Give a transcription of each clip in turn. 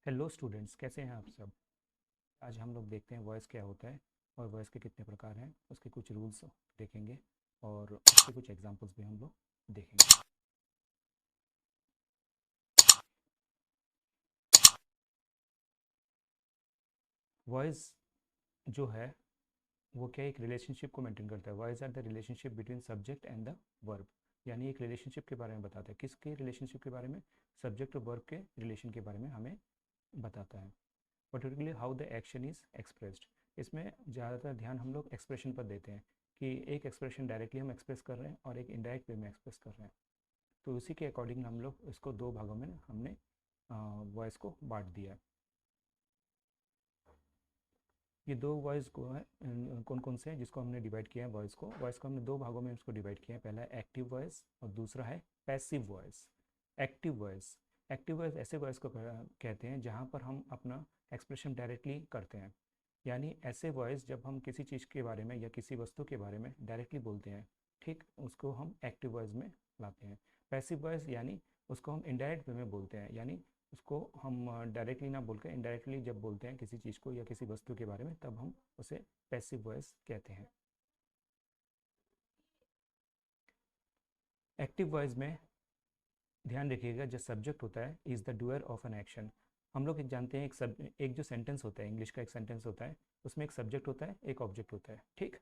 Hello students, कैसे हैं आप सब। आज हम लोग देखते हैं वॉइस क्या होता है और वॉइस के कितने प्रकार हैं, उसके कुछ रूल्स देखेंगे और उसके कुछ एग्जांपल्स भी हम लोग देखेंगे। वॉइस जो है वो क्या एक रिलेशनशिप को मेंटेन करता है। Voice are the relationship between subject and the verb, यानी एक रिलेशनशिप के बारे में बताता है। किसके रिलेशनशिप के बारे में? सब्जेक्ट और वर्ब के रिलेशन के बारे में हमें बताता है। Particularly how the action is expressed, इसमें ज़्यादातर ध्यान हम लोग एक्सप्रेशन पर देते हैं कि एक एक्सप्रेशन डायरेक्टली हम एक्सप्रेस कर रहे हैं और एक इनडायरेक्ट वे में एक्सप्रेस कर रहे हैं। तो उसी के अकॉर्डिंग हम लोग इसको दो भागों में हमने वॉइस को बांट दिया है। ये दो वॉइस को है, कौन कौन से हैं जिसको हमने डिवाइड किया है। वॉइस को हमने दो भागों में इसको डिवाइड किया है। पहला है एक्टिव वॉइस और दूसरा है पैसिव वॉइस। एक्टिव वॉइस ऐसे वॉइस को कहते हैं जहाँ पर हम अपना एक्सप्रेशन डायरेक्टली करते हैं। यानी ऐसे वॉइस जब हम किसी चीज़ के बारे में या किसी वस्तु के बारे में डायरेक्टली बोलते हैं, ठीक, उसको हम एक्टिव वॉइस में लाते हैं। पैसिव वॉइस यानी उसको हम इनडायरेक्ट वे में बोलते हैं, यानी उसको हम डायरेक्टली ना बोल के इनडायरेक्टली जब बोलते हैं किसी चीज़ को या किसी वस्तु के बारे में, तब हम उसे पैसिव वॉइस कहते हैं। एक्टिव वॉइस में ध्यान रखिएगा, जो सब्जेक्ट होता है is the doer of an action. हम लोग एक जानते हैं एक जो सेंटेंस होता है, इंग्लिश का एक सेंटेंस होता है, उसमें एक सब्जेक्ट होता है, एक ऑब्जेक्ट होता है, ठीक।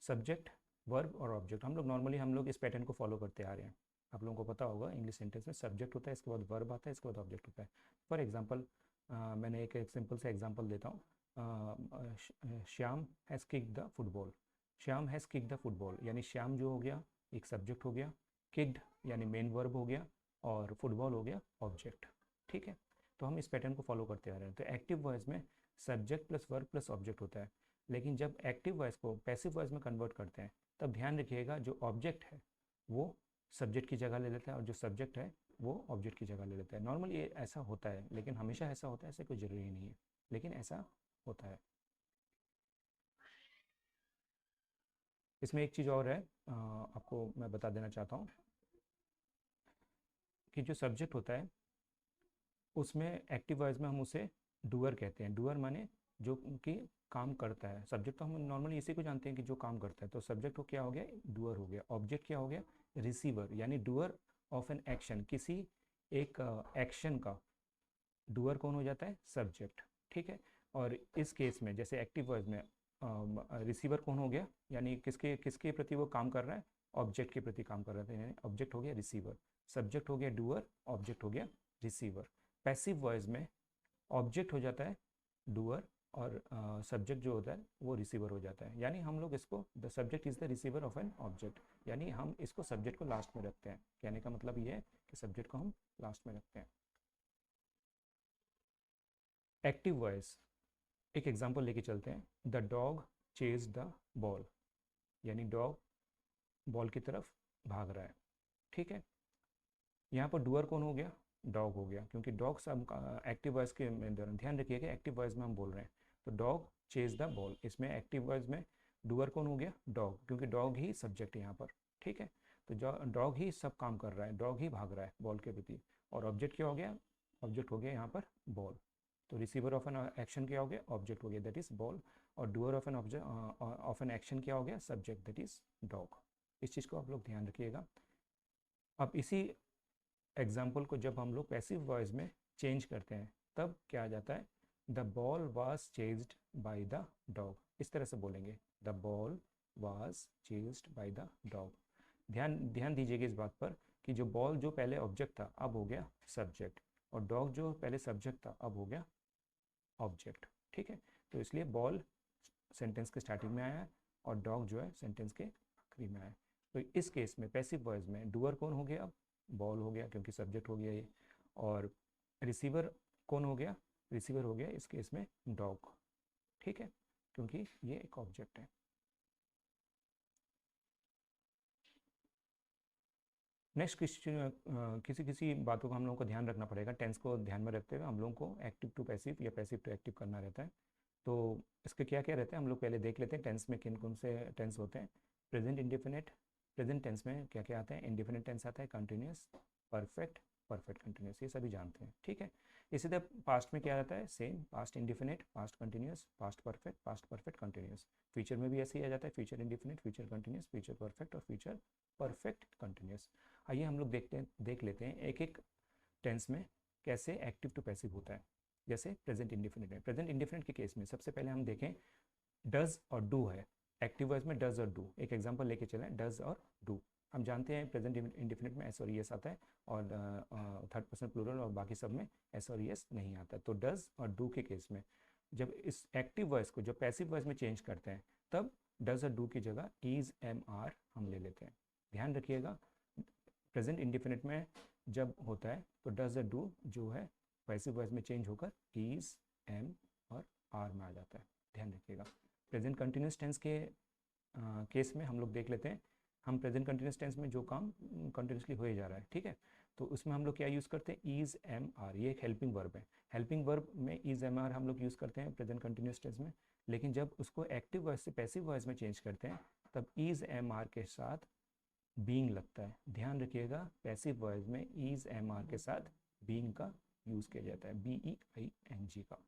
सब्जेक्ट, वर्ब और ऑब्जेक्ट, हम लोग इस पैटर्न को फॉलो करते आ रहे हैं। आप लोगों को पता होगा, इंग्लिश सेंटेंस में सब्जेक्ट होता है, इसके बाद वर्ब आता है, इसके बाद ऑब्जेक्ट होता है। फॉर एग्जांपल, मैंने एक सिंपल सा एग्जांपल देता हूँ। Shyam has kick the football. Shyam has kick the football यानी श्याम जो हो गया एक सब्जेक्ट हो गया, किक्ड यानी मेन वर्ब हो गया, और फुटबॉल हो गया ऑब्जेक्ट, ठीक है। तो हम इस पैटर्न को फॉलो करते आ रहे हैं। तो एक्टिव वॉइस में subject plus verb plus object होता है। लेकिन जब एक्टिव वॉइस को पैसिव वॉइस में कन्वर्ट करते हैं, तब ध्यान रखिएगा, जो ऑब्जेक्ट है वो सब्जेक्ट की जगह ले लेता है और जो सब्जेक्ट है वो ऑब्जेक्ट की जगह ले लेता है। नॉर्मली ये ऐसा होता है, लेकिन हमेशा ऐसा होता है ऐसा कोई ज़रूरी नहीं है, लेकिन ऐसा होता है। इसमें एक चीज़ और है, आपको मैं बता देना चाहता हूँ कि जो सब्जेक्ट होता है उसमें एक्टिव वॉइस में हम उसे डूअर कहते हैं। डूअर माने जो कि काम करता है। सब्जेक्ट तो हम नॉर्मली इसी को जानते हैं कि जो काम करता है, तो सब्जेक्ट को क्या हो गया, डूअर हो गया। ऑब्जेक्ट क्या हो गया, रिसीवर, यानी डूअर ऑफ एन एक्शन, किसी एक एक्शन का डूअर कौन हो जाता है, सब्जेक्ट, ठीक है। और इस केस में जैसे एक्टिव वॉइस में रिसीवर कौन हो गया, यानी किसके किसके प्रति वो काम कर रहा है, ऑब्जेक्ट के प्रति काम कर रहा था, यानी ऑब्जेक्ट हो गया रिसीवर। सब्जेक्ट हो गया डूअर, ऑब्जेक्ट हो गया रिसीवर। पैसिव वॉइस में ऑब्जेक्ट हो जाता है डूअर और सब्जेक्ट जो होता है वो रिसीवर हो जाता है। यानी हम लोग इसको the subject is the receiver of an object, यानी हम इसको सब्जेक्ट को लास्ट में रखते हैं। कहने का मतलब ये है कि सब्जेक्ट को हम लास्ट में रखते हैं। एक्टिव वॉइस, एक एग्जांपल लेके चलते हैं। The dog chase the ball, यानी डॉग बॉल की तरफ भाग रहा है, ठीक है। यहाँ पर डूअर कौन हो गया, डॉग हो गया, क्योंकि डॉग सब एक्टिव वॉइस के दौरान ध्यान रखिएगा एक्टिव वॉइस में हम बोल रहे हैं। तो डॉग चेज द बॉल, इसमें एक्टिव वॉइस में डूअर कौन हो गया, डॉग, क्योंकि डॉग ही सब्जेक्ट है यहाँ पर, ठीक है। तो डॉग ही सब काम कर रहा है, डॉग ही भाग रहा है बॉल के प्रति। और ऑब्जेक्ट क्या हो गया, ऑब्जेक्ट हो गया यहाँ पर बॉल। तो रिसीवर ऑफ एन एक्शन क्या हो गया, ऑब्जेक्ट हो गया, दैट इज बॉल। और doer of an object of an action क्या हो गया, सब्जेक्ट, दैट इज डॉग। इस चीज़ को आप लोग ध्यान रखिएगा। अब इसी एग्जाम्पल को जब हम लोग पैसिव वॉइस में चेंज करते हैं, तब क्या आ जाता है, the ball was chased by the dog. इस तरह से बोलेंगे, the ball was chased by the dog. ध्यान ध्यान दीजिएगा इस बात पर कि जो बॉल जो पहले ऑब्जेक्ट था अब हो गया सब्जेक्ट, और डॉग जो पहले सब्जेक्ट था अब हो गया ऑब्जेक्ट, ठीक है। तो इसलिए बॉल सेंटेंस के स्टार्टिंग में आया है और डॉग जो है सेंटेंस के आखिरी में आया है। तो इस केस में पैसिव वॉइस में डूअर कौन हो गया, अब बॉल हो गया क्योंकि सब्जेक्ट हो गया ये। और रिसीवर कौन हो गया, रिसीवर हो गया इस केस में डॉग, ठीक है, क्योंकि ये एक ऑब्जेक्ट है। नेक्स्ट किसी किसी बातों का हम लोगों को ध्यान रखना पड़ेगा। टेंस को ध्यान में रखते हुए हम लोगों को एक्टिव टू पैसिव या पैसिव टू एक्टिव करना रहता है। तो इसके क्या क्या रहते हैं हम लोग पहले देख लेते हैं। टेंस में किन कौन से टेंस होते हैं। प्रेजेंट इंडिफिनिट, प्रेजेंट टेंस में क्या क्या आते हैं, इंडिफिनिट टेंस आता है, कंटिन्यूस, परफेक्ट, परफेक्ट कंटिन्यूस, ये सभी जानते हैं, ठीक है। इसी तरह पास्ट में क्या रहता है, same, past indefinite, past continuous, past perfect continuous. Future में भी ऐसे ही आ जाता है, future indefinite, future continuous, future perfect और फ्यूचर परफेक्ट कंटिन्यूस। आइए हम लोग देख लेते हैं एक एक टेंस में कैसे एक्टिव टू पैसिव होता है। जैसे प्रेजेंट इंडिफिनिट में, प्रेजेंट इंडिफिनिट के केस में सबसे पहले हम देखें डज और डू है। एक्टिव वॉइस में डज और डू, एक एग्जांपल लेके चलें, डज और डू। हम जानते हैं प्रेजेंट इंडिफिनिट में एस और एस आता है और थर्ड पर्सन प्लूरल और बाकी सब में एस और एस नहीं आता। तो डज और डू के केस में जब इस एक्टिव वॉइस को जब पैसिव वॉइस में चेंज करते हैं तब डज और डू की जगह इज एम आर हम ले लेते हैं। ध्यान रखिएगा, प्रेजेंट इंडिफिनिट में जब होता है तो डज और डू जो है पैसिव वॉइस में चेंज होकर इज एम और आर में आ जाता है। ध्यान रखिएगा। प्रेजेंट कंटिन्यूस टेंस के केस में हम लोग देख लेते हैं, हम प्रेजेंट कंटिन्यूस टेंस में जो काम कंटिन्यूसली हो ही जा रहा है, ठीक है, तो उसमें हम लोग क्या यूज़ करते हैं, इज एम आर। ये एक हेल्पिंग वर्ब है, हेल्पिंग वर्ब में इज एम आर हम लोग यूज़ करते हैं प्रेजेंट कंटिन्यूस टेंस में। लेकिन जब उसको एक्टिव वॉइस से पैसिव वॉइस में चेंज करते हैं तब इज एम आर के साथ बीइंग लगता है। ध्यान रखिएगा, पैसिव वॉइस में इज एम आर के साथ बीइंग का यूज़ किया जाता है, BEING का।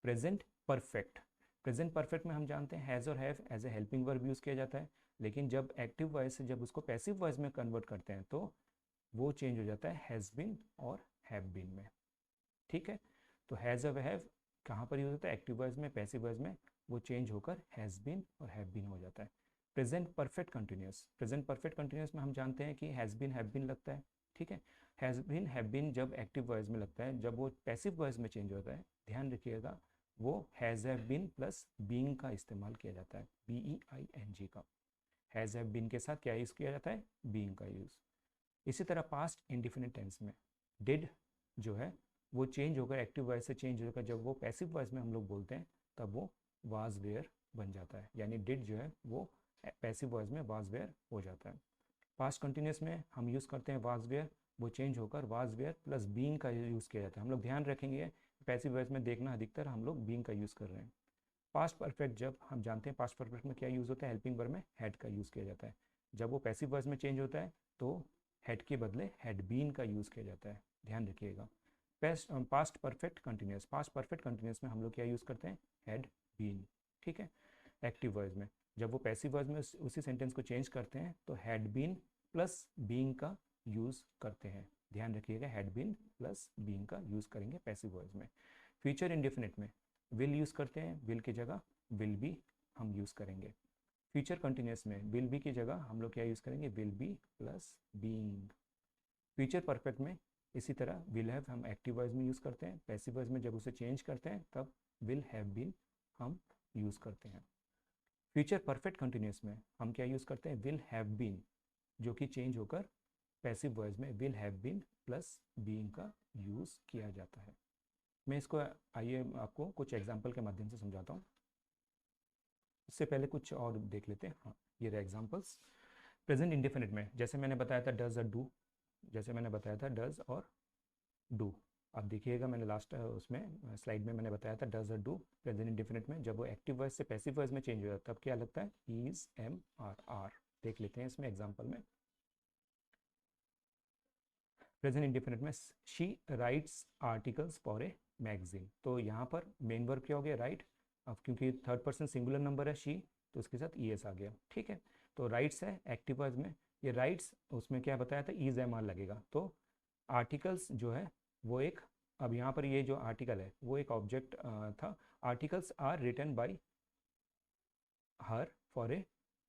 प्रेजेंट परफेक्ट, प्रेजेंट परफेक्ट में हम जानते हैं हैज़ और have as a helping verb use किया जाता है। लेकिन जब एक्टिव वॉइस से जब उसको पैसिव वॉइस में कन्वर्ट करते हैं तो वो चेंज हो जाता है हैज़ बिन और हैव बिन में, ठीक है। तो हैज़ और हैव कहाँ पर यूज़ होता है, एक्टिव वॉइस में, पैसिव वॉइस में वो चेंज होकर हैज़ बिन और हैव बिन हो जाता है। Present perfect continuous, present perfect continuous में हम जानते हैं कि हैज़ बिन हैव बिन लगता है, ठीक है। हैज़ बिन हैव बिन जब एक्टिव वॉइस में लगता है, जब वो पैसिव वॉइस में चेंज होता है, ध्यान रखिएगा, वो has have been plus being का इस्तेमाल किया जाता है, BEING का। हैज़ हैव बिन के साथ क्या यूज़ किया जाता है, बीइंग का यूज़। इसी तरह पास्ट इंडिफिनिट टेंस में डिड जो है वो चेंज होकर एक्टिव वॉइस से चेंज होकर जब वो पैसिव वॉइस में हम लोग बोलते हैं तब वो वाज वेयर बन जाता है, यानी डिड जो है वो पैसिव वॉइस में वाज वेयर हो जाता है। पास्ट कंटिन्यूस में हम यूज़ करते हैं वाज वेयर, वो चेंज होकर वाज वेयर प्लस बीइंग का यूज़ किया जाता है। हम लोग ध्यान रखेंगे पैसिव वॉइस में देखना अधिकतर हम लोग बीइंग का यूज़ कर रहे हैं। पास्ट परफेक्ट, जब हम जानते हैं पास्ट परफेक्ट में क्या यूज़ होता है, हेल्पिंग वर्ब में हैड का यूज़ किया जाता है। जब वो पैसिव वॉइस में चेंज होता है तो हैड के बदले हैड बीन का यूज़ किया जाता है, ध्यान रखिएगा। Past perfect continuous, past perfect continuous में हम लोग क्या यूज़ करते हैं, हैड बीन, ठीक है। एक्टिव वॉइस में जब वो पैसिव वॉइस में उसी सेंटेंस को चेंज करते हैं तो हैड बीन प्लस बीइंग का यूज़ करते हैं। ध्यान रखिएगा, हैड बीन प्लस बीइंग का यूज़ करेंगे पैसिव वॉइस में। फ्यूचर इंडेफिनिट में विल यूज़ करते हैं, विल की जगह विल बी हम यूज़ करेंगे। फ्यूचर कंटिन्यूस में विल बी की जगह हम लोग क्या यूज़ करेंगे, will be plus being. Future perfect में इसी तरह विल हैव हम एक्टिव वॉइस में यूज़ करते हैं, पैसिव वॉइस में जब उसे चेंज करते हैं तब विल हैव बीन हम यूज़ करते हैं। फ्यूचर परफेक्ट कंटिन्यूस में हम क्या यूज़ करते हैं, विल हैव बीन, जो कि चेंज होकर पैसिव वॉइस में will have been plus being का यूज़ किया जाता है। मैं इसको आइए आपको कुछ एग्जाम्पल के माध्यम से समझाता हूँ। इससे पहले कुछ और देख लेते हैं। हाँ, ये रहे एग्जाम्पल्स। प्रेजेंट इंडेफिनिट में जैसे मैंने बताया था डज और डू, जैसे मैंने बताया था डज और डू। अब देखिएगा मैंने लास्ट उसमें स्लाइड में मैंने बताया था डज और डू प्रेजेंट इंडेफिनिट में जब वो एक्टिव वॉइस से पैसिव वॉइस में चेंज हो जाता है तब क्या लगता है, इज एम आर आर। देख लेते हैं इसमें एग्जाम्पल में। प्रेजेंट इंडेफिनिट में she writes articles for a magazine, तो यहाँ पर मेन वर्ब क्या हो गया, राइट। अब क्योंकि थर्ड पर्सन सिंगुलर नंबर है शी तो उसके साथ ES आ गया, ठीक है। तो राइट्स है एक्टिव वॉइस में, ये राइट्स उसमें क्या बताया था, इज एम आर लगेगा। तो आर्टिकल्स जो है वो एक, अब यहाँ पर ये जो आर्टिकल है वो एक ऑब्जेक्ट था। Articles are written by her for a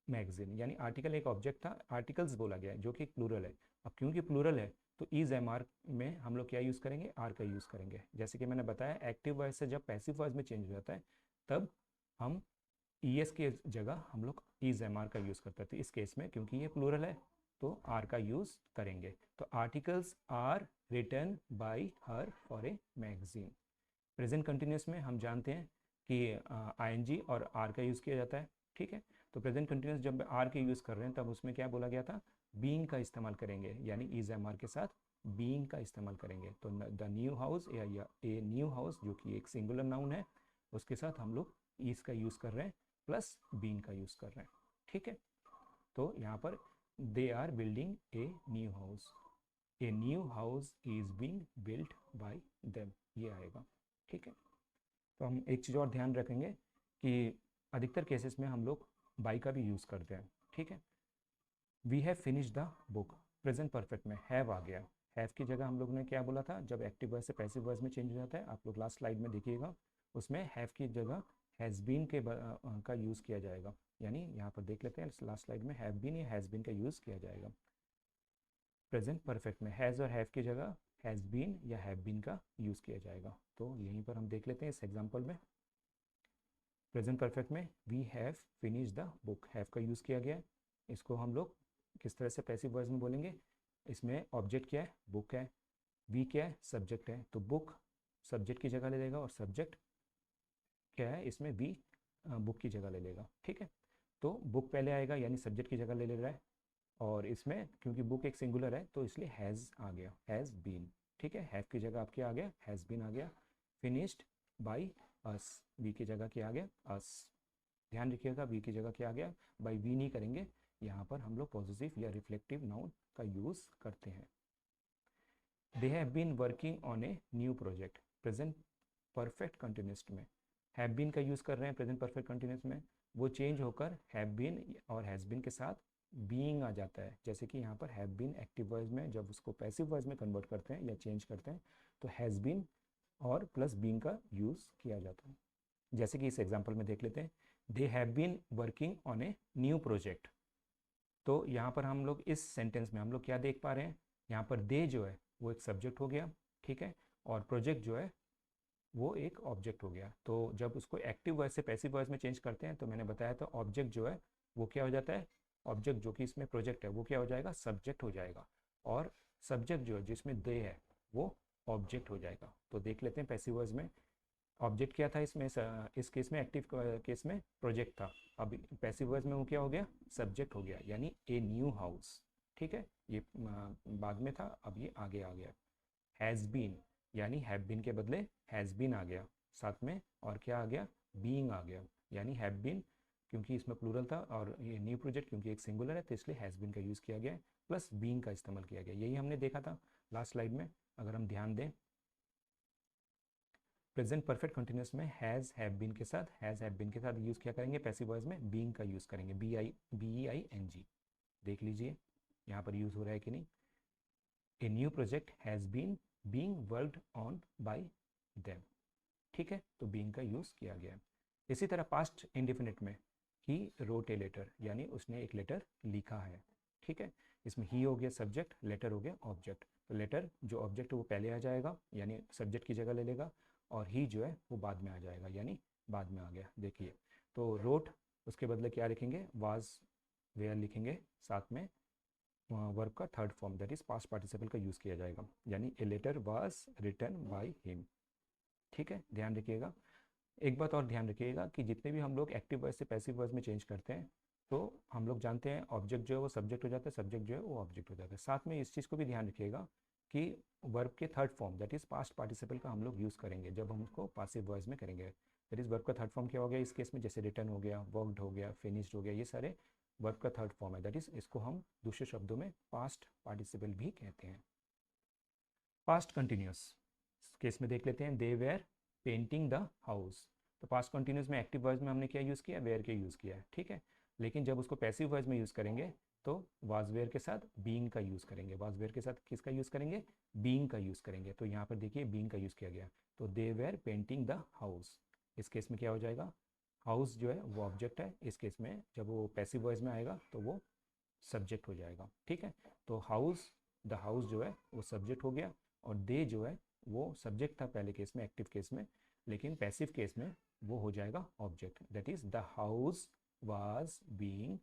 magazine, यानी आर्टिकल एक ऑब्जेक्ट था, आर्टिकल्स बोला गया है जो कि प्लूरल है। अब क्योंकि प्लूरल है तो इज एम आर में हम लोग क्या यूज़ करेंगे, आर का यूज़ करेंगे। जैसे कि मैंने बताया एक्टिव वॉइस से जब पैसिव वॉइस में चेंज हो जाता है तब हम ES के जगह हम लोग इज एम आर का यूज़ करते थे। इस केस में क्योंकि ये प्लूरल है तो आर का यूज़ करेंगे। तो articles are written by her for a magazine. Present continuous में हम जानते हैं कि ING और आर का यूज़ किया जाता है, ठीक है। तो प्रेजेंट कंटिन्यूस जब आर के यूज़ कर रहे हैं तब उसमें क्या बोला गया था, बीइंग का इस्तेमाल करेंगे, यानी इज एम आर के साथ बीइंग का इस्तेमाल करेंगे। तो द न्यू हाउस या ए न्यू हाउस जो कि एक सिंगुलर नाउन है उसके साथ हम लोग इज का यूज़ कर रहे हैं प्लस बीइंग का यूज़ कर रहे हैं, ठीक है। तो यहाँ पर they are building a new house. A new house is being built by them, ये आएगा। ठीक है, तो हम एक चीज़ और ध्यान रखेंगे कि अधिकतर केसेस में हम लोग बाई का भी यूज़ करते हैं। ठीक है, we have finish the book, present perfect में हैव आ गया। हैव की जगह हम लोग ने क्या बोला था, जब एक्टिव वर्ड से पैसिव वर्ड में चेंज हो जाता है, आप लोग लास्ट स्लाइड में देखिएगा, उसमें हैव की जगह हैज़ बीन के का यूज़ किया जाएगा। यानी यहाँ पर देख लेते हैं लास्ट स्लाइड में हैव बीन या हैज़ बीन का यूज़ किया जाएगा। प्रेजेंट परफेक्ट में हैज़ और हैव की जगह हैज़ बीन या हैव बीन का यूज़ किया जाएगा। तो यहीं पर हम देख लेते हैं इस एग्जाम्पल में, प्रेजेंट परफेक्ट में we have finish the book, have का यूज़ किया गया। इसको हम लोग किस तरह से पैसिव वॉइस में बोलेंगे, इसमें ऑब्जेक्ट क्या है, बुक है, वी क्या है, सब्जेक्ट है, तो बुक सब्जेक्ट की जगह ले लेगा और सब्जेक्ट क्या है इसमें, वी बुक की जगह ले लेगा। ठीक है, तो बुक पहले आएगा यानी सब्जेक्ट की जगह ले ले रहा है, और इसमें क्योंकि बुक एक सिंगुलर है तो इसलिए हैज़ आ गया, हैज़ बीन। ठीक है, हैव की जगह आपके आ गया, हैज़ बीन आ गया। फिनिश्ड बाई अस, वी की जगह क्या आ गया, अस। ध्यान रखिएगा वी की जगह क्या आ गया, बाई वी नहीं करेंगे, यहाँ पर हम लोग पॉजिटिव या रिफ्लेक्टिव नाउन का यूज़ करते हैं। They have been working on a new project, present perfect continuous में हैव बीन का यूज़ कर रहे हैं प्रेजेंट परफेक्ट कंटिन्यूस में, वो चेंज होकर हैव बीन और हैज़ बीन के साथ बीइंग आ जाता है। जैसे कि यहाँ पर हैव बीन एक्टिव वर्ड में जब उसको पैसिव वर्ड में कन्वर्ट करते हैं या चेंज करते हैं तो हैज़ बीन और प्लस बीइंग का यूज़ किया जाता है। जैसे कि इस एग्जांपल में देख लेते हैं, they have been working on a new project. तो यहाँ पर हम लोग इस सेंटेंस में हम लोग क्या देख पा रहे हैं, यहाँ पर दे जो है वो एक सब्जेक्ट हो गया। ठीक है, और प्रोजेक्ट जो है वो एक ऑब्जेक्ट हो गया। तो जब उसको एक्टिव वॉइस से पैसिव वॉइस में चेंज करते हैं तो मैंने बताया था ऑब्जेक्ट जो है वो क्या हो जाता है, ऑब्जेक्ट जो कि इसमें प्रोजेक्ट है वो क्या हो जाएगा, सब्जेक्ट हो जाएगा, और सब्जेक्ट जो है जिसमें दे है वो ऑब्जेक्ट हो जाएगा। तो देख लेते हैं पैसिव वॉइस में ऑब्जेक्ट क्या था इसमें, इस केस में एक्टिव केस में प्रोजेक्ट था, अब पैसिव वॉइस में वो क्या हो गया, सब्जेक्ट हो गया, यानी ए न्यू हाउस। ठीक है, ये बाद में था, अब ये आगे आ गया। हैज़ बीन यानी हैव बीन के बदले हैज़ बीन आ गया साथ में, और क्या आ गया, बीइंग आ गया, यानी हैव बीन क्योंकि इसमें प्लूरल था और ये न्यू प्रोजेक्ट क्योंकि एक सिंगुलर है तो इसलिए हैज़ बीन का यूज़ किया गया प्लस बीइंग का इस्तेमाल किया गया। यही हमने देखा था लास्ट स्लाइड में। अगर हम ध्यान दें प्रेजेंट परफेक्ट कंटिन्यूस में हैज़ हैव बीन के साथ हैज़ हैव बीन के साथ यूज़ क्या करेंगे, पैसिव वॉइस में बीइंग का यूज़ करेंगे, BEING। देख लीजिए यहाँ पर यूज़ हो रहा है कि नहीं, a new project has been being worked on by them. ठीक है, तो बीइंग का यूज़ किया गया है। इसी तरह पास्ट इंडिफिनिट में ही रोट ए लेटर, यानी उसने एक लेटर लिखा है। ठीक है, इसमें ही हो गया सब्जेक्ट, लेटर हो गया ऑब्जेक्ट। तो लेटर जो ऑब्जेक्ट है वो पहले आ जाएगा यानी सब्जेक्ट की जगह ले लेगा, और ही जो है वो बाद में आ जाएगा यानी बाद में आ गया। देखिए तो रोट उसके बदले क्या लिखेंगे, वाज वेयर लिखेंगे, साथ में वर्ब का third form that is past participle का यूज़ किया जाएगा, यानी a letter was written by him. ठीक है, ध्यान रखिएगा। एक बात और ध्यान रखिएगा कि जितने भी हम लोग एक्टिव वॉइस से पैसिव वॉइस में चेंज करते हैं तो हम लोग जानते हैं ऑब्जेक्ट जो है वो सब्जेक्ट हो जाता है, सब्जेक्ट जो है वो ऑब्जेक्ट हो जाता है। साथ में इस चीज़ को भी ध्यान रखिएगा कि वर्ब के third form that is past participle का हम लोग यूज़ करेंगे जब हम उसको पासिव वॉइस में करेंगे। दैट इज़ वर्ब का थर्ड फॉर्म क्या हो गया इस केस में, जैसे रिटर्न हो गया, वर्कड हो गया, फिनिश्ड हो गया, ये सारे वर्ब का थर्ड फॉर्म है। दैट इज़ इसको हम दूसरे शब्दों में पास्ट पार्टिसिपल भी कहते हैं। पास्ट कंटिन्यूस केस में देख लेते हैं, दे वेयर पेंटिंग द हाउस। तो पास्ट कंटिन्यूस में एक्टिव वॉइस में हमने क्या यूज़ किया, वेयर के यूज़ किया है। ठीक है, लेकिन जब उसको पैसिव वॉइस में यूज़ करेंगे तो वाज वेयर के साथ बीइंग का यूज़ करेंगे, वाज वेयर के साथ किसका यूज़ करेंगे, बीइंग का यूज़ करेंगे। तो यहाँ पर देखिए बीइंग का यूज़ किया गया, तो दे वेयर पेंटिंग द हाउस। इस केस में क्या हो जाएगा, हाउस जो है वो ऑब्जेक्ट है, इस केस में जब वो पैसिव वॉइस में आएगा तो वो सब्जेक्ट हो जाएगा। ठीक है, तो हाउस, द हाउस जो है वो सब्जेक्ट हो गया, और दे जो है वो सब्जेक्ट था पहले केस में एक्टिव केस में, लेकिन पैसिव केस में वो हो जाएगा object. That is the house was being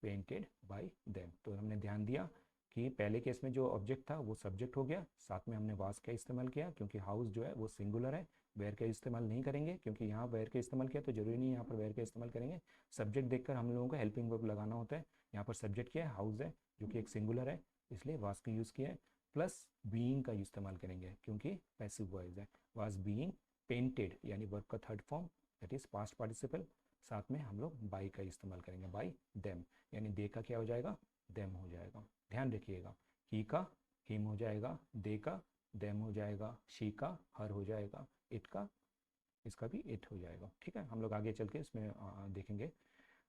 painted bye them. तो हमने ध्यान दिया कि पहले केस में जो ऑब्जेक्ट था वो सब्जेक्ट हो गया, साथ में हमने वाज का इस्तेमाल किया क्योंकि हाउस जो है वो सिंगुलर है, वेयर का इस्तेमाल नहीं करेंगे क्योंकि यहाँ वेयर का इस्तेमाल किया तो जरूरी नहीं यहाँ पर वेयर का इस्तेमाल करेंगे। सब्जेक्ट देखकर हम लोगों को हेल्पिंग वर्ब लगाना होता है। यहाँ पर सब्जेक्ट क्या है, हाउस है जो कि एक सिंगुलर है, इसलिए वाज का यूज़ किया है, प्लस बीइंग का इस्तेमाल करेंगे क्योंकि पैसिव वॉइस है। वाज बीइंग पेंटेड यानी वर्ब का third form that is past participle, साथ में हम लोग बाई का इस्तेमाल करेंगे, बाई देम, यानी दे का क्या हो जाएगा, देम हो जाएगा। ध्यान रखिएगा, ही का हिम हो जाएगा, दे का देम हो जाएगा, शी का हर हो जाएगा, इट का इसका भी इट हो जाएगा। ठीक है, हम लोग आगे चल के इसमें देखेंगे।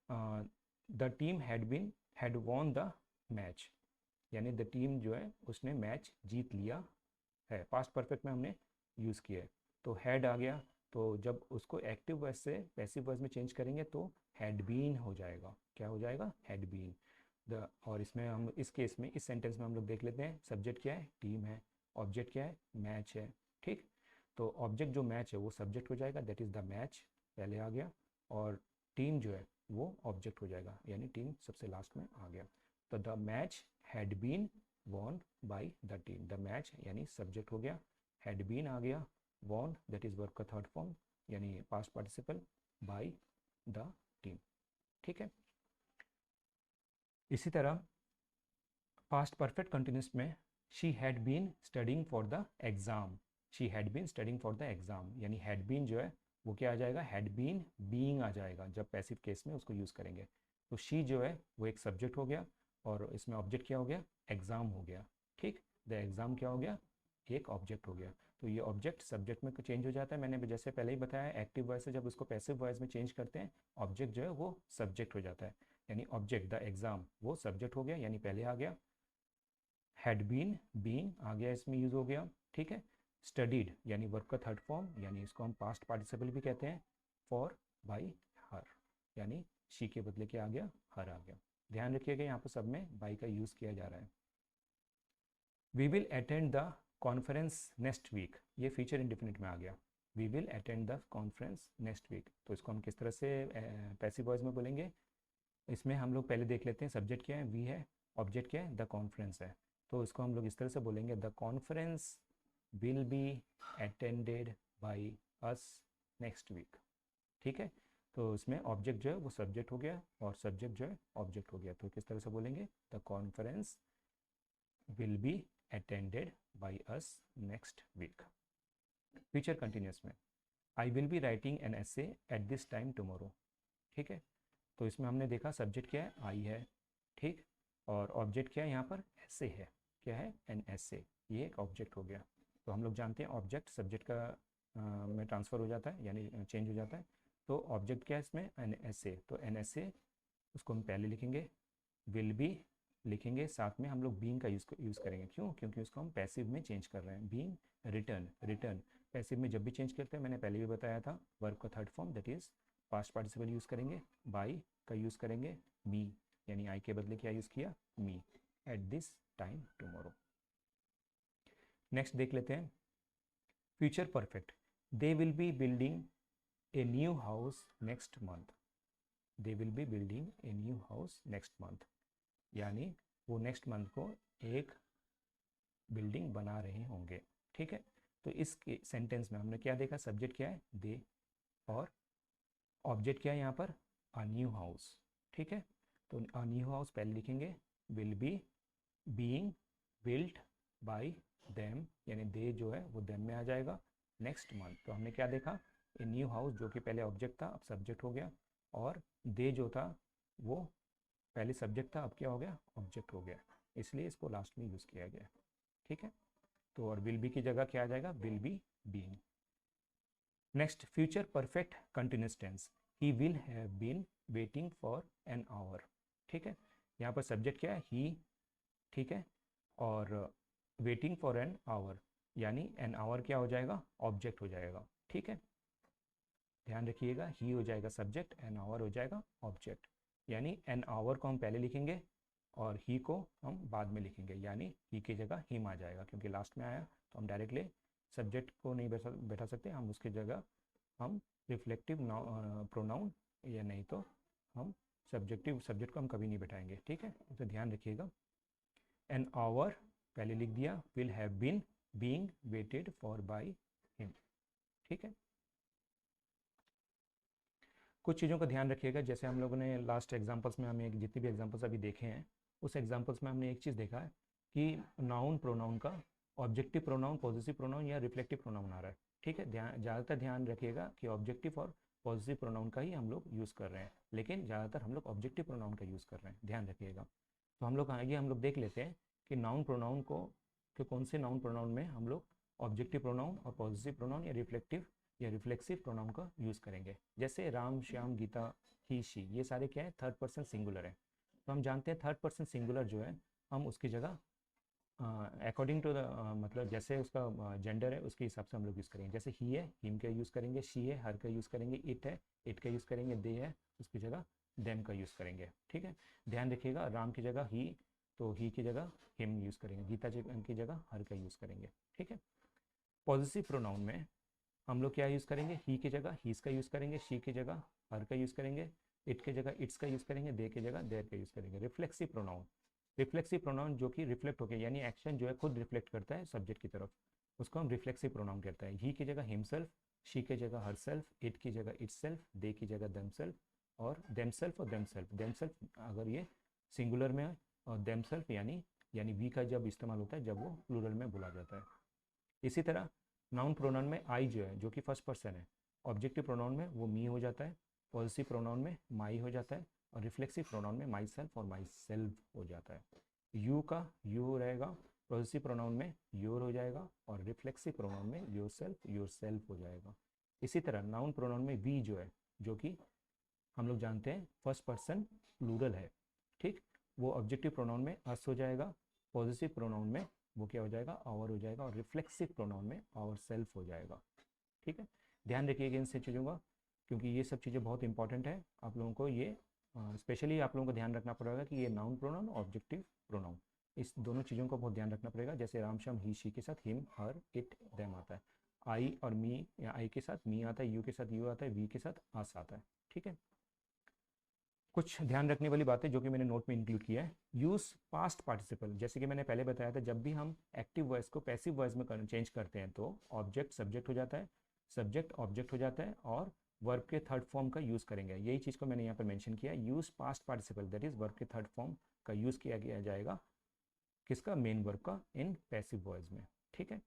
The team had won the match, यानी द टीम जो है उसने मैच जीत लिया है। पास्ट परफेक्ट में हमने यूज़ किया है। तो हैड आ गया, तो जब उसको एक्टिव वॉइस से पैसिव वॉइस में चेंज करेंगे तो हैड बीन हो जाएगा। क्या हो जाएगा? Had been. द और इसमें हम इस केस में इस सेंटेंस में हम लोग देख लेते हैं, सब्जेक्ट क्या है? टीम है। ऑब्जेक्ट क्या है? मैच है। ठीक, तो ऑब्जेक्ट जो मैच है वो सब्जेक्ट हो जाएगा, दैट इज़ द मैच पहले आ गया, और टीम जो है वो ऑब्जेक्ट हो जाएगा, यानी टीम सबसे लास्ट में आ गया। तो the match had been won by the team. The match यानी सब्जेक्ट हो गया, हैड बीन आ गया, वॉन दैट इज वर्ब का थर्ड फॉर्म यानी past participle, by the team. ठीक है, इसी तरह पास्ट परफेक्ट कंटिन्यूस में she had been studying for the exam. She had been studying for the exam, यानी हैड बीन जो है वो क्या आ जाएगा? हैड बीन बीइंग आ जाएगा जब पैसिव केस में उसको यूज़ करेंगे। तो शी जो है वो एक सब्जेक्ट हो गया, और इसमें ऑब्जेक्ट क्या हो गया? एग्ज़ाम हो गया। ठीक, द एग्ज़ाम क्या हो गया? एक ऑब्जेक्ट हो गया। तो ये ऑब्जेक्ट सब्जेक्ट में चेंज हो जाता है। मैंने जैसे पहले ही बताया, एक्टिव वॉइस से जब उसको पैसिव वॉइस में चेंज करते हैं, ऑब्जेक्ट जो है वो सब्जेक्ट हो जाता है, यानी ऑब्जेक्ट द एग्ज़ाम वो सब्जेक्ट हो गया, यानी पहले आ गया। हैड बीन बीइंग आ गया, इसमें यूज़ हो गया। ठीक है, स्टडीड यानी वर्ब का थर्ड फॉर्म, यानी इसको हम पास्ट पार्टिसिपल भी कहते हैं, फॉर बाई हर, यानी शी के बदले क्या आ गया? हर आ गया। ध्यान रखिएगा यहाँ पर सब में बाई का यूज़ किया जा रहा है। We will attend the conference next week, ये फ्यूचर इंडेफिनिट में आ गया। We will attend the conference next week, तो इसको हम किस तरह से पैसिव वॉइस में बोलेंगे? इसमें हम लोग पहले देख लेते हैं, सब्जेक्ट क्या है? वी है, ऑब्जेक्ट क्या है? द कॉन्फ्रेंस है। तो इसको हम लोग इस तरह से बोलेंगे, the conference will be attended by us next week. ठीक है, तो इसमें ऑब्जेक्ट जो है वो सब्जेक्ट हो गया, और सब्जेक्ट जो है ऑब्जेक्ट हो गया। तो किस तरह से बोलेंगे? The conference will be attended by us next week. Future continuous में I will be writing an essay at this time tomorrow. ठीक है, तो इसमें हमने देखा सब्जेक्ट क्या है? आई है। ठीक, और ऑब्जेक्ट क्या है यहाँ पर? ऐसे है। क्या है? एन ऐसे, ये एक ऑब्जेक्ट हो गया। तो हम लोग जानते हैं ऑब्जेक्ट सब्जेक्ट का में ट्रांसफ़र हो जाता है, यानी चेंज हो जाता है। तो ऑब्जेक्ट क्या है इसमें? एन ऐसे, तो एन ऐसे उसको हम पहले लिखेंगे, विल बी लिखेंगे, साथ में हम लोग बीइंग का यूज़ करेंगे। क्यों? क्योंकि उसको हम पैसिव में चेंज कर रहे हैं। बीइंग, रिटर्न, रिटर्न पैसिव में जब भी चेंज करते हैं, मैंने पहले भी बताया था, वर्ब का third form that is past participle use करेंगे, बाई का यूज़ करेंगे, मी यानी आई के बदले क्या यूज़ किया? Me, at this time tomorrow. Next देख लेते हैं future perfect. They will be building a new house next month. They will be building a new house next month, यानी वो नेक्स्ट मंथ को एक बिल्डिंग बना रहे होंगे। ठीक है, तो इस सेंटेंस में हमने क्या देखा? सब्जेक्ट क्या है? दे, और ऑब्जेक्ट क्या है यहाँ पर? A new house. ठीक है, तो अ न्यू हाउस पहले लिखेंगे, will be being built by them, यानी दे जो है वो देम में आ जाएगा, नेक्स्ट मंथ। तो हमने क्या देखा? ए न्यू हाउस जो कि पहले ऑब्जेक्ट था अब सब्जेक्ट हो गया, और दे जो था वो पहले सब्जेक्ट था अब क्या हो गया? ऑब्जेक्ट हो गया, इसलिए इसको लास्ट में यूज़ किया गया। ठीक है, तो और विल बी की जगह क्या आ जाएगा? Will be being. Next future perfect continuous tense, he will have been waiting for an hour. ठीक है, यहाँ पर सब्जेक्ट क्या है? ही। ठीक है, और वेटिंग फॉर एन आवर, यानी एन आवर क्या हो जाएगा? ऑब्जेक्ट हो जाएगा। ठीक है, ध्यान रखिएगा, ही हो जाएगा सब्जेक्ट, एन आवर हो जाएगा ऑब्जेक्ट, यानी एन आवर को हम पहले लिखेंगे और ही को हम बाद में लिखेंगे, यानी ही की जगह हिम आ जाएगा, क्योंकि लास्ट में आया तो हम डायरेक्टली सब्जेक्ट को नहीं बैठा सकते, हम उसकी जगह हम रिफ्लेक्टिव प्रोनाउन, या नहीं तो हम सब्जेक्ट को हम कभी नहीं बैठाएंगे। ठीक है, तो ध्यान रखिएगा। एन आवर पहले लिख दिया, will have been being waited for by him. ठीक है, कुछ चीज़ों का ध्यान रखिएगा, जैसे हम लोगों ने लास्ट एग्जांपल्स में हमें जितने भी एग्जांपल्स अभी देखे हैं, उस एग्जांपल्स में हमने एक चीज़ देखा है कि नाउन प्रोनाउन का ऑब्जेक्टिव प्रोनाउन, पॉजिटिव प्रोनाउन या रिफ्लेक्टिव प्रोनाउन आ रहा है। ठीक है, ज़्यादातर ध्यान रखिएगा कि ऑब्जेक्टिव और पॉजिटिव प्रोनाउन का ही हम लोग यूज़ कर रहे हैं, लेकिन ज़्यादातर हम लोग ऑब्जेक्टिव प्रोनाउन का यूज़ कर रहे हैं, ध्यान रखिएगा। तो हम लोग आगे हम लोग देख लेते हैं कि नाउन प्रोनाउन को कि कौन से नाउन प्रोनाउन में हम लोग ऑब्जेक्टिव प्रोनाउन और पॉजिटिव प्रोनाउन या रिफ्लेक्सिव प्रोनाउन का यूज़ करेंगे। जैसे राम, श्याम, गीता, ही, शी, ये सारे क्या है, थर्ड पर्सन सिंगुलर है। तो हम जानते हैं थर्ड पर्सन सिंगुलर जो है हम उसकी जगह अकॉर्डिंग टू द मतलब जैसे उसका जेंडर है उसके हिसाब से हम लोग यूज़ करेंगे। जैसे ही है, हिम का यूज़ करेंगे, शी है, हर का यूज़ करेंगे, इट है, इट का यूज़ करेंगे, दे है, उसकी जगह देम का यूज़ करेंगे। ठीक है, ध्यान रखिएगा, राम की जगह ही, तो ही की जगह हिम यूज़ करेंगे, गीता की जगह हर का यूज़ करेंगे। ठीक है, पॉजिटिव प्रोनाउन में हम लोग क्या यूज़ करेंगे, ही की जगह हीज़ का यूज़ करेंगे, शी की जगह हर का यूज़ करेंगे, इट की जगह इट्स का यूज़ करेंगे, दे की जगह देयर का यूज़ करेंगे। रिफ्लेक्सिव प्रोनाउन जो कि रिफ्लेक्ट होकर, यानी एक्शन जो है खुद रिफ्लेक्ट करता है सब्जेक्ट की तरफ, उसको हम रिफ्लेक्सिव प्रोनाउन कहते हैं। ही की जगह हिमसेल्फ, शी की जगह हर सेल्फ, इट की जगह इट सेल्फ, दे की जगह देमसेल्फ, और देमसेल्फ और देमसेल्फ अगर ये सिंगुलर में है, और देमसेल्फ यानी वी का जब इस्तेमाल होता है जब वो प्लूरल में बोला जाता है। इसी तरह नाउन प्रोनाउन में आई जो है, जो कि फर्स्ट पर्सन है, ऑब्जेक्टिव प्रोनाउन में वो मी हो जाता है, पॉजिटिव प्रोनाउन में माई हो जाता है, और रिफ्लेक्सिव प्रोनाउन में माई सेल्फ और माई सेल्फ हो जाता है। यू का यू रहेगा, पॉजिटिव प्रोनाउन में योर हो जाएगा, और रिफ्लेक्सिव प्रोनाउन में योर सेल्फ हो जाएगा। इसी तरह नाउन प्रोनाउन में वी जो है, जो कि हम लोग जानते हैं फर्स्ट पर्सन प्लूरल है, ठीक, वो ऑब्जेक्टिव प्रोनाउन में अस हो जाएगा, पॉजिटिव प्रोनाउन में वो क्या हो जाएगा, आवर हो जाएगा, और रिफ्लेक्सिव प्रोनाउन में आवर सेल्फ हो जाएगा। ठीक है, ध्यान रखिएगा इन सब चीज़ों का, क्योंकि ये सब चीज़ें बहुत इंपॉर्टेंट है आप लोगों को। ये स्पेशली आप लोगों को ध्यान रखना पड़ेगा कि ये नाउन प्रोनाउन और ऑब्जेक्टिव प्रोनाउन, इस दोनों चीज़ों का बहुत ध्यान रखना पड़ेगा। जैसे राम, श्याम, ही, शी के साथ हिम, हर, इट, देम आता है, आई और मी, या आई के साथ मी आता है, यू के साथ यू आता है, वी के साथ आस आता है। ठीक है, कुछ ध्यान रखने वाली बातें जो कि मैंने नोट में इंक्लूड किया है। यूज़ पास्ट पार्टिसिपल, जैसे कि मैंने पहले बताया था, जब भी हम एक्टिव वॉइस को पैसिव वॉइस में चेंज करते हैं तो ऑब्जेक्ट सब्जेक्ट हो जाता है, सब्जेक्ट ऑब्जेक्ट हो जाता है, और वर्ब के थर्ड फॉर्म का यूज़ करेंगे। यही चीज़ को मैंने यहाँ पर मेंशन किया, use past participle, that is verb के थर्ड फॉर्म का यूज़ किया जाएगा, किसका, मेन वर्ब का, इन पैसिव वॉइस में। ठीक है,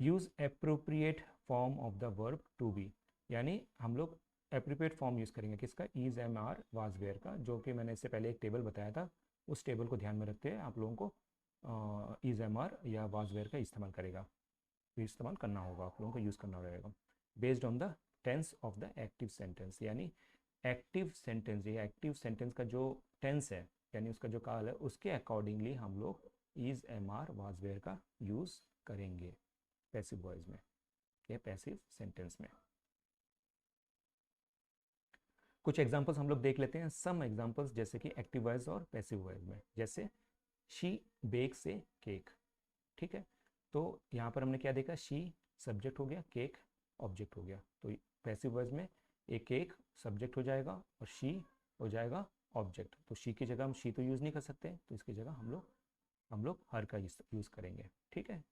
use appropriate form of the verb to be, यानी हम लोग एप्रोप्रिएट फॉर्म यूज़ करेंगे किसका, is, am, are, was, were का, जो कि मैंने इससे पहले एक टेबल बताया था। उस टेबल को ध्यान में रखते हुए आप लोगों को इज, एम, आर या वाज, वेयर का इस्तेमाल करना होगा, आप लोगों को यूज़ करना रहेगा। Based on the tense of the active sentence, यानी एक्टिव सेंटेंस या एक्टिव सेंटेंस का जो टेंस है, यानी उसका जो काल है, उसके अकॉर्डिंगली हम लोग is, am, are, was, were का यूज़ करेंगे पैसिव वॉइस में या पैसिव सेंटेंस में। कुछ एग्जांपल्स हम लोग देख लेते हैं, सम एग्जांपल्स, जैसे कि एक्टिव वॉइस और पैसिव वॉइस में। जैसे शी बेक्स ए केक, ठीक है, तो यहाँ पर हमने क्या देखा, शी सब्जेक्ट हो गया, केक ऑब्जेक्ट हो गया, तो पैसिव वॉइस में एक केक सब्जेक्ट हो जाएगा और शी हो जाएगा ऑब्जेक्ट। तो शी की जगह हम शी तो यूज़ नहीं कर सकते, तो इसकी जगह हम लोग हर का यूज़ करेंगे। ठीक है,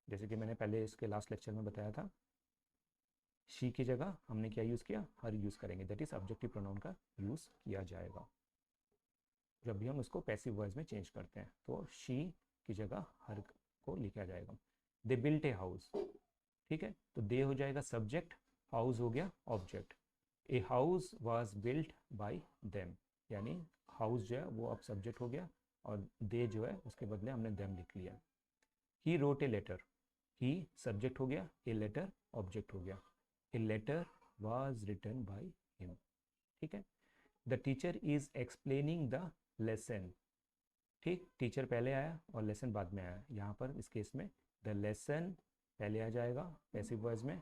जैसे कि मैंने पहले इसके लास्ट लेक्चर में बताया था, शी की जगह हमने क्या यूज़ किया, हर यूज़ करेंगे, दैट इज़ ऑब्जेक्टिव प्रोनाउन का यूज़ किया जाएगा जब भी हम इसको पैसिव वॉइस में चेंज करते हैं, तो शी की जगह हर को लिखा जाएगा। दे बिल्ट ए हाउस, ठीक है, तो दे हो जाएगा सब्जेक्ट, हाउस हो गया object. A house was built by them, यानी हाउस जो है वो अब सब्जेक्ट हो गया, और दे जो है उसके बदले हमने देम लिख लिया। He wrote a letter, he subject हो गया, ए लेटर ऑब्जेक्ट हो गया, a letter was written by him. ठीक है, the teacher is explaining the lesson, ठीक, टीचर पहले आया और लेसन बाद में आया, यहाँ पर इस केस में द लेसन पहले आ जाएगा पैसिव वॉइस में,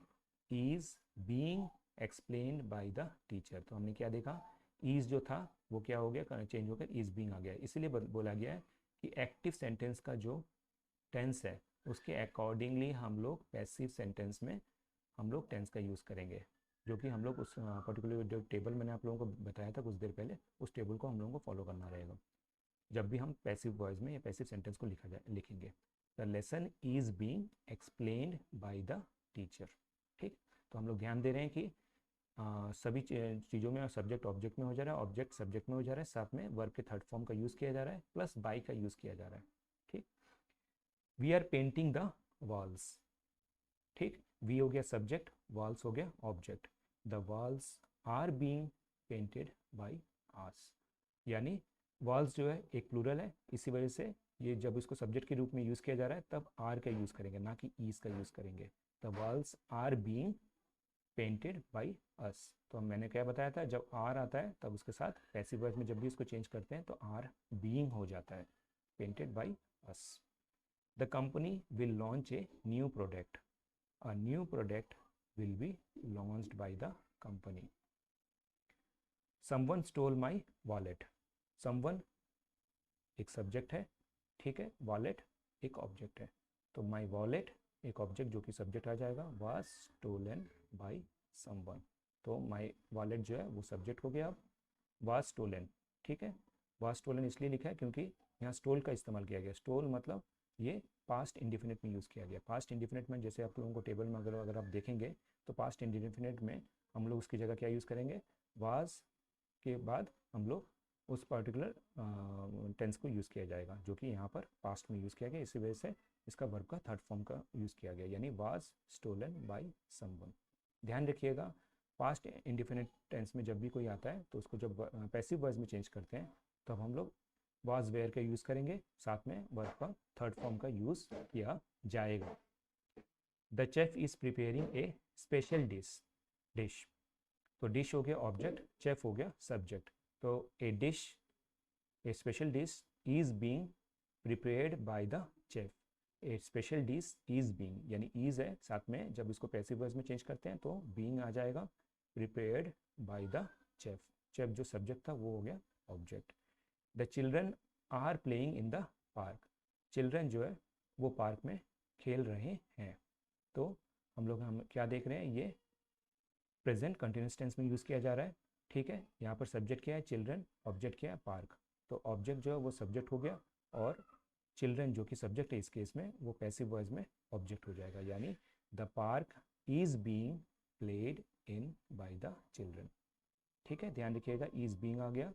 is being explained by the teacher. तो हमने क्या देखा, इज जो था वो क्या हो गया, चेंज होकर इज बीइंग आ गया, इसीलिए बोला गया है कि एक्टिव सेंटेंस का जो टेंस है उसके अकॉर्डिंगली हम लोग पैसिव सेंटेंस में हम लोग टेंस का यूज़ करेंगे, जो कि हम लोग उस पर्टिकुलर जो टेबल मैंने आप लोगों को बताया था कुछ देर पहले, उस टेबल को हम लोगों को फॉलो करना रहेगा जब भी हम पैसिव वॉइस में या पैसिव सेंटेंस को लिखेंगे। The lesson is being explained by the teacher. ठीक, तो हम लोग ध्यान दे रहे हैं कि सभी चीज़ों में सब्जेक्ट ऑब्जेक्ट में हो जा रहा है, ऑब्जेक्ट सब्जेक्ट में हो जा रहा है, साथ में वर्ब के थर्ड फॉर्म का यूज़ किया जा रहा है, प्लस बाय का यूज़ किया जा रहा है। ठीक, we are painting the walls, ठीक, वी हो गया सब्जेक्ट, वॉल्स हो गया object, the walls are being painted by us, यानी वॉल्स जो है एक प्लूरल है, इसी वजह से ये जब इसको सब्जेक्ट के रूप में यूज़ किया जा रहा है तब आर का यूज़ करेंगे, ना कि ईज का यूज़ करेंगे। The walls are being painted by us. तो मैंने क्या बताया था, जब आर आता है तब उसके साथ पैसिव वॉइस में जब भी इसको चेंज करते हैं तो आर बीइंग हो जाता है, painted by us. The company will launch a new product. A new product will be launched by the company. Someone stole my wallet. Someone एक सब्जेक्ट है, ठीक है, वॉलेट एक ऑब्जेक्ट है। तो माई वॉलेट एक ऑब्जेक्ट जो कि सब्जेक्ट आ जाएगा, वाज स्टोलन बाई समवन। तो माई वॉलेट जो है वो सब्जेक्ट हो गया। अब वाज स्टोलन, ठीक है, वाज स्टोलन इसलिए लिखा है क्योंकि यहाँ स्टोल का इस्तेमाल किया गया। स्टोल मतलब ये पास्ट इंडिफिनिट में यूज़ किया गया। पास्ट इंडिफिनिट में जैसे आप लोगों को टेबल में अगर आप देखेंगे तो पास्ट इंडिफिनिट में हम लोग उसकी जगह क्या यूज़ करेंगे, वाज के बाद हम लोग उस पर्टिकुलर टेंस को यूज़ किया जाएगा, जो कि यहाँ पर पास्ट में यूज़ किया गया। इसी वजह से इसका वर्ब का थर्ड फॉर्म का यूज़ किया गया, यानी वाज स्टोलन बाय समवन। ध्यान रखिएगा, पास्ट इंडिफिनिट टेंस में जब भी कोई आता है तो उसको जब पैसिव वॉइस में चेंज करते हैं तब हम लोग वाज वेयर का यूज़ करेंगे, साथ में वर्ब का थर्ड फॉर्म का यूज़ किया जाएगा। The chef is preparing a special dish. तो डिश हो गया ऑब्जेक्ट, चेफ हो गया सब्जेक्ट। तो a dish, a special dish is being prepared by the chef. A special dish is being, यानी इज़ है, साथ में जब इसको पैसिव वॉइस में चेंज करते हैं तो बीइंग आ जाएगा, prepared by the chef. Chef जो सब्जेक्ट था वो हो गया object. The children are playing in the park. Children जो है वो पार्क में खेल रहे हैं। तो हम क्या देख रहे हैं, ये प्रेजेंट कंटिन्यूस टेंस में यूज़ किया जा रहा है, ठीक है। यहाँ पर सब्जेक्ट क्या है, चिल्ड्रन, ऑब्जेक्ट क्या है, पार्क। तो ऑब्जेक्ट जो है वो सब्जेक्ट हो गया और चिल्ड्रन जो कि सब्जेक्ट है इस केस में वो पैसिव वॉइस में ऑब्जेक्ट हो जाएगा, यानी the park is being played in by the children, ठीक है। ध्यान रखिएगा, इज़ बीइंग आ गया,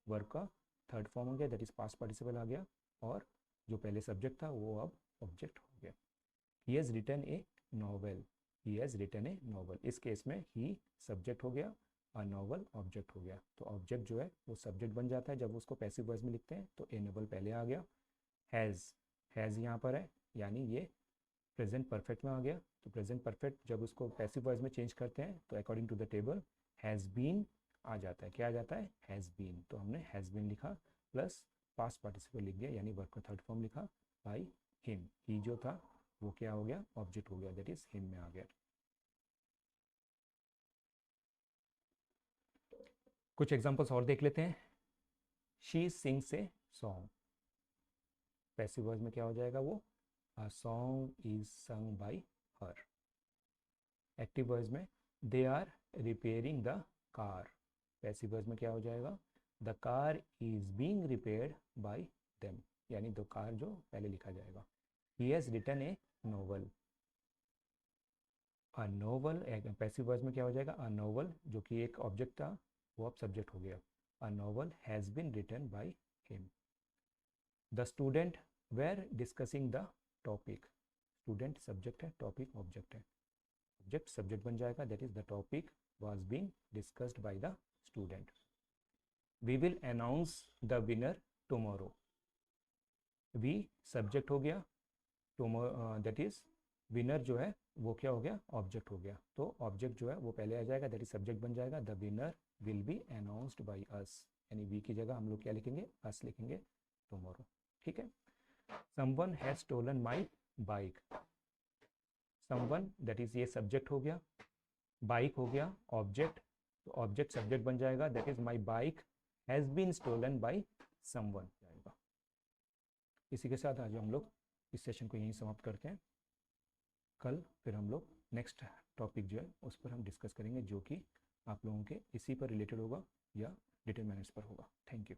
वर्ब का थर्ड फॉर्म हो गया, दैट इज़ पास्ट पार्टिसिपल आ गया, और जो पहले सब्जेक्ट था वो अब ऑब्जेक्ट हो गया। He has written a novel. He has written a novel. इस केस में ही सब्जेक्ट हो गया, अ नॉवल ऑब्जेक्ट हो गया। तो ऑब्जेक्ट जो है वो सब्जेक्ट बन जाता है जब उसको पैसिव वॉइस में लिखते हैं, तो ए नॉवल पहले आ गया। हैज़ यहाँ पर है, यानी ये प्रेजेंट परफेक्ट में आ गया। तो प्रेजेंट परफेक्ट जब उसको पैसिव वॉइस में चेंज करते हैं तो according to the table has been आ जाता है। क्या आ जाता है, हैज़ बीन। तो हमने हैज़ बीन लिखा प्लस पास्ट पार्टिसिपल लिख दिया, यानी वर्ब का थर्ड फॉर्म लिखा, बाई हिम। ही जो था वो क्या हो गया, ऑब्जेक्ट हो गया, दैट इज हिम में आ गया। कुछ एग्जांपल्स और देख लेते हैं। She sings a song. Passive voice में क्या हो जाएगा वो, a song is sung by her. Active voice में they are repairing the car. Passive voice में क्या हो जाएगा, the car is being repaired by them, यानी दो कार जो पहले लिखा जाएगा। He has written a novel. A novel passive voice में क्या हो जाएगा, अ नोवेल जो कि एक ऑब्जेक्ट था वो अब सब्जेक्ट हो गया। A novel has been written by him. The student were discussing the topic. Student subject है, टॉपिक ऑब्जेक्ट है, ऑब्जेक्ट सब्जेक्ट बन जाएगा, that is the topic was being discussed by the student. We will announce the winner tomorrow. We subject हो गया, tomorrow that is winner जो है वो क्या हो गया, ऑब्जेक्ट हो गया। तो ऑब्जेक्ट जो है वो पहले आ जाएगा, दैट इज सब्जेक्ट बन जाएगा। The winner will be announced by us, यानी वी की जगह हम लोग क्या लिखेंगे, अस लिखेंगे, टुमारो, ठीक है। Someone has stolen my bike. Someone that is ये सब्जेक्ट हो गया, बाइक हो गया ऑब्जेक्ट, तो ऑब्जेक्ट सब्जेक्ट बन जाएगा, that is my bike has been stolen by someone जाएगा। इसी के साथ आज हम लोग इस सेशन को यहीं समाप्त करते हैं। कल फिर हम लोग नेक्स्ट टॉपिक जो है उस पर हम डिस्कस करेंगे, जो कि आप लोगों के इसी पर रिलेटेड होगा या डिटरमिनेंट्स पर होगा। Thank you.